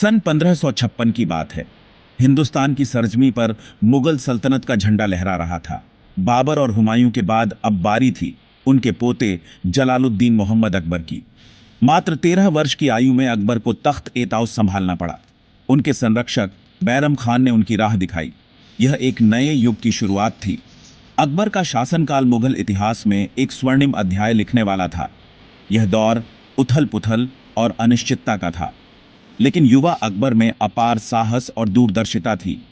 सन 1556 की बात है। हिंदुस्तान की सरजमी पर मुगल सल्तनत का झंडा लहरा रहा था। बाबर और हुमायूं के बाद अब बारी थी उनके पोते जलालुद्दीन मोहम्मद अकबर की। मात्र 13 वर्ष की आयु में अकबर को तख्त ए ताउस संभालना पड़ा। उनके संरक्षक बैरम खान ने उनकी राह दिखाई। यह एक नए युग की शुरुआत थी। अकबर का शासनकाल मुगल इतिहास में एक स्वर्णिम अध्याय लिखने वाला था। यह दौर उथल पुथल और अनिश्चितता का था, लेकिन युवा अकबर में अपार साहस और दूरदर्शिता थी।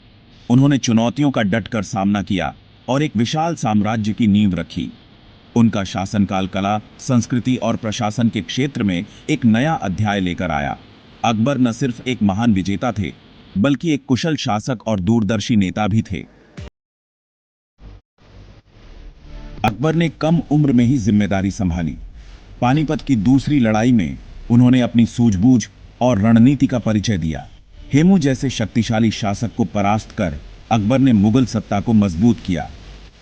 उन्होंने चुनौतियों का डटकर सामना किया और एक विशाल साम्राज्य की नींव रखी। उनका शासनकाल कला, संस्कृति और प्रशासन के क्षेत्र में एक नया अध्याय लेकर आया। अकबर न सिर्फ एक महान विजेता थे, बल्कि एक कुशल शासक और दूरदर्शी नेता भी थे। अकबर ने कम उम्र में ही जिम्मेदारी संभाली। पानीपत की दूसरी लड़ाई में उन्होंने अपनी सूझबूझ और रणनीति का परिचय दिया। हेमू जैसे शक्तिशाली शासक को परास्त कर अकबर ने मुगल सत्ता को मजबूत किया।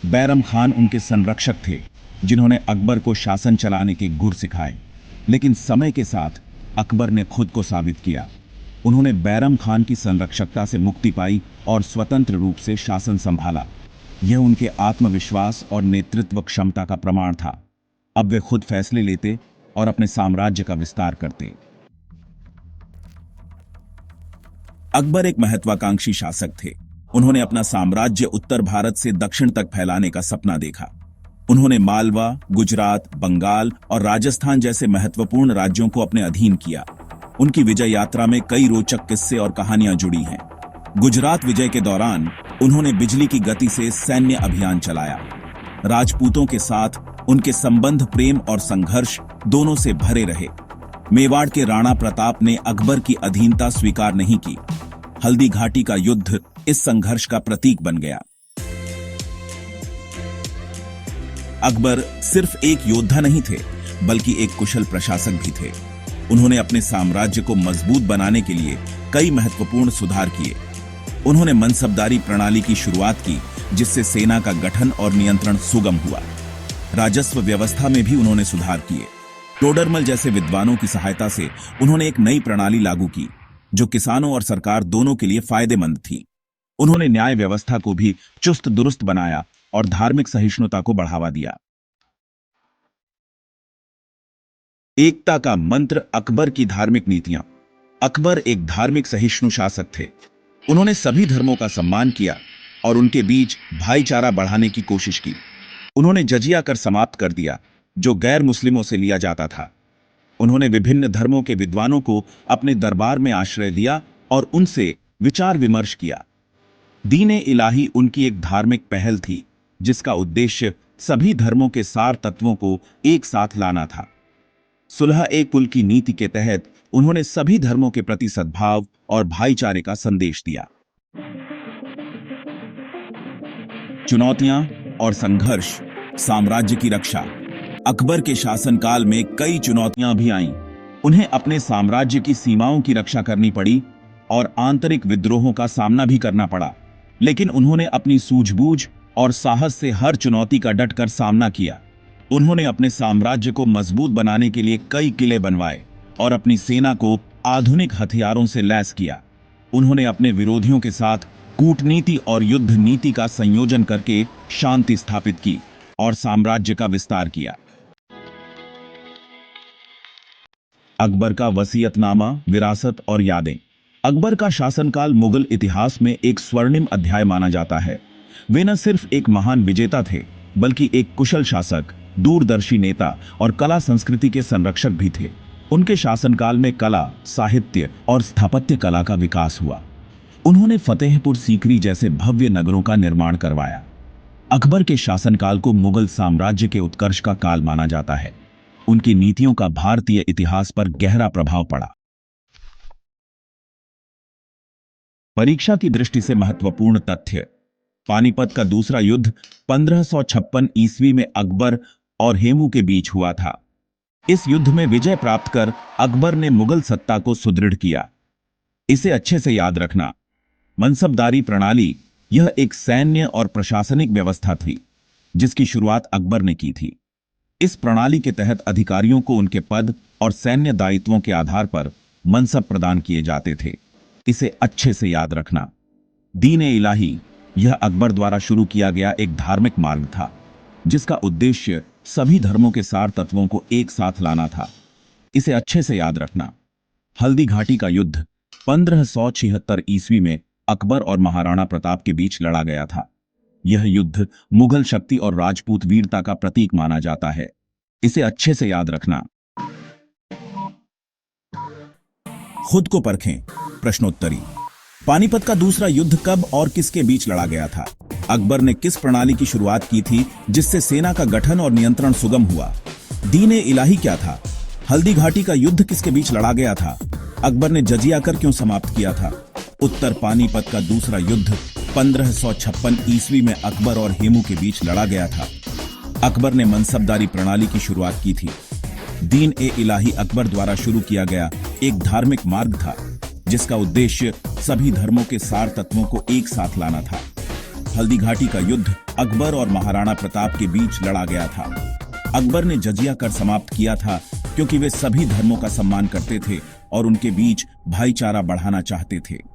बैरम खान उनके संरक्षक थे, जिन्होंने अकबर को शासन चलाने के गुर सिखाए। लेकिन समय के साथ अकबर ने खुद को साबित किया। उन्होंने बैरम खान की संरक्षकता से मुक्ति पाई और स्वतंत्र रूप से शासन संभाला। यह उनके आत्मविश्वास और नेतृत्व क्षमता का प्रमाण था। अब वे खुद फैसले लेते और अपने साम्राज्य का विस्तार करते। अकबर एक महत्वाकांक्षी शासक थे। उन्होंने अपना साम्राज्य उत्तर भारत से दक्षिण तक फैलाने का सपना देखा। उन्होंने मालवा, गुजरात, बंगाल और राजस्थान जैसे महत्वपूर्ण राज्यों को अपने अधीन किया। उनकी विजय यात्रा में कई रोचक किस्से और कहानियां जुड़ी हैं। गुजरात विजय के दौरान उन्होंने बिजली की गति से सैन्य अभियान चलाया। राजपूतों के साथ उनके संबंध प्रेम और संघर्ष दोनों से भरे रहे। मेवाड़ के राणा प्रताप ने अकबर की अधीनता स्वीकार नहीं की। हल्दी घाटी का युद्ध इस संघर्ष का प्रतीक बन गया। अकबर सिर्फ एक योद्धा नहीं थे, बल्कि एक कुशल प्रशासक भी थे। उन्होंने अपने साम्राज्य को मजबूत बनाने के लिए कई महत्वपूर्ण सुधार किए। उन्होंने मनसबदारी प्रणाली की शुरुआत की, जिससे सेना का गठन और नियंत्रण सुगम हुआ। राजस्व व्यवस्था में भी उन्होंने सुधार किए। टोडरमल जैसे विद्वानों की सहायता से उन्होंने एक नई प्रणाली लागू की, जो किसानों और सरकार दोनों के लिए फायदेमंद थी। उन्होंने न्याय व्यवस्था को भी चुस्त दुरुस्त बनाया और धार्मिक सहिष्णुता को बढ़ावा दिया। एकता का मंत्र, अकबर की धार्मिक नीतियां। अकबर एक धार्मिक सहिष्णु शासक थे। उन्होंने सभी धर्मों का सम्मान किया और उनके बीच भाईचारा बढ़ाने की कोशिश की। उन्होंने जजिया कर समाप्त कर दिया, जो गैर मुस्लिमों से लिया जाता था। उन्होंने विभिन्न धर्मों के विद्वानों को अपने दरबार में आश्रय दिया और उनसे विचार विमर्श किया। दीन-ए इलाही उनकी एक धार्मिक पहल थी, जिसका उद्देश्य सभी धर्मों के सार तत्वों को एक साथ लाना था। सुलह-ए-कुल की नीति के तहत उन्होंने सभी धर्मों के प्रति सद्भाव और भाईचारे का संदेश दिया। चुनौतियां और संघर्ष, साम्राज्य की रक्षा। अकबर के शासनकाल में कई चुनौतियां भी आईं। उन्हें अपने साम्राज्य की सीमाओं की रक्षा करनी पड़ी और आंतरिक विद्रोहों का सामना भी करना पड़ा। लेकिन उन्होंने अपनी सूझबूझ और साहस से हर चुनौती का डटकर सामना किया। उन्होंने अपने साम्राज्य को मजबूत बनाने के लिए कई किले बनवाए और अपनी सेना को आधुनिक हथियारों से लैस किया। उन्होंने अपने विरोधियों के साथ कूटनीति और युद्ध नीति का संयोजन करके शांति स्थापित की और साम्राज्य का विस्तार किया। अकबर का वसीयतनामा, विरासत और यादें। अकबर का शासनकाल मुगल इतिहास में एक स्वर्णिम अध्याय माना जाता है। वे न सिर्फ एक महान विजेता थे, बल्कि एक कुशल शासक, दूरदर्शी नेता और कला संस्कृति के संरक्षक भी थे। उनके शासनकाल में कला, साहित्य और स्थापत्य कला का विकास हुआ। उन्होंने फतेहपुर सीकरी जैसे भव्य नगरों का निर्माण करवाया। अकबर के शासनकाल को मुगल साम्राज्य के उत्कर्ष का काल माना जाता है। उनकी नीतियों का भारतीय इतिहास पर गहरा प्रभाव पड़ा। परीक्षा की दृष्टि से महत्वपूर्ण तथ्य। पानीपत का दूसरा युद्ध 1556 ईस्वी में अकबर और हेमू के बीच हुआ था। इस युद्ध में विजय प्राप्त कर अकबर ने मुगल सत्ता को सुदृढ़ किया। इसे अच्छे से याद रखना। मनसबदारी प्रणाली, यह एक सैन्य और प्रशासनिक व्यवस्था थी, जिसकी शुरुआत अकबर ने की थी। इस प्रणाली के तहत अधिकारियों को उनके पद और सैन्य दायित्वों के आधार पर मनसब प्रदान किए जाते थे। इसे अच्छे से याद रखना। दीन-ए इलाही यह अकबर द्वारा शुरू किया गया एक धार्मिक मार्ग था, जिसका उद्देश्य सभी धर्मों के सार तत्वों को एक साथ लाना था। इसे अच्छे से याद रखना। हल्दी घाटी का युद्ध 1576 ईस्वी में अकबर और महाराणा प्रताप के बीच लड़ा गया था। यह युद्ध मुगल शक्ति और राजपूत वीरता का प्रतीक माना जाता है। इसे अच्छे से याद रखना। खुद को परखें। प्रश्नोत्तरी। पानीपत का दूसरा युद्ध कब और किसके बीच लड़ा गया था? अकबर ने किस प्रणाली की शुरुआत की थी जिससे सेना का गठन और नियंत्रण सुगम हुआ? दीन-ए इलाही क्या था? हल्दी घाटी का युद्ध किसके बीच लड़ा गया था? अकबर ने जजिया कर क्यों समाप्त किया था? उत्तर। पानीपत का दूसरा युद्ध 1556 ईस्वी में अकबर और हेमू के बीच लड़ा गया था। अकबर ने मनसबदारी प्रणाली की शुरुआत की थी। दीन-ए इलाही अकबर द्वारा शुरू किया गया एक धार्मिक मार्ग था, जिसका उद्देश्य सभी धर्मों के सार तत्वों को एक साथ लाना था। हल्दी घाटी का युद्ध अकबर और महाराणा प्रताप के बीच लड़ा गया था। अकबर ने जजिया कर समाप्त किया था क्योंकि वे सभी धर्मों का सम्मान करते थे और उनके बीच भाईचारा बढ़ाना चाहते थे।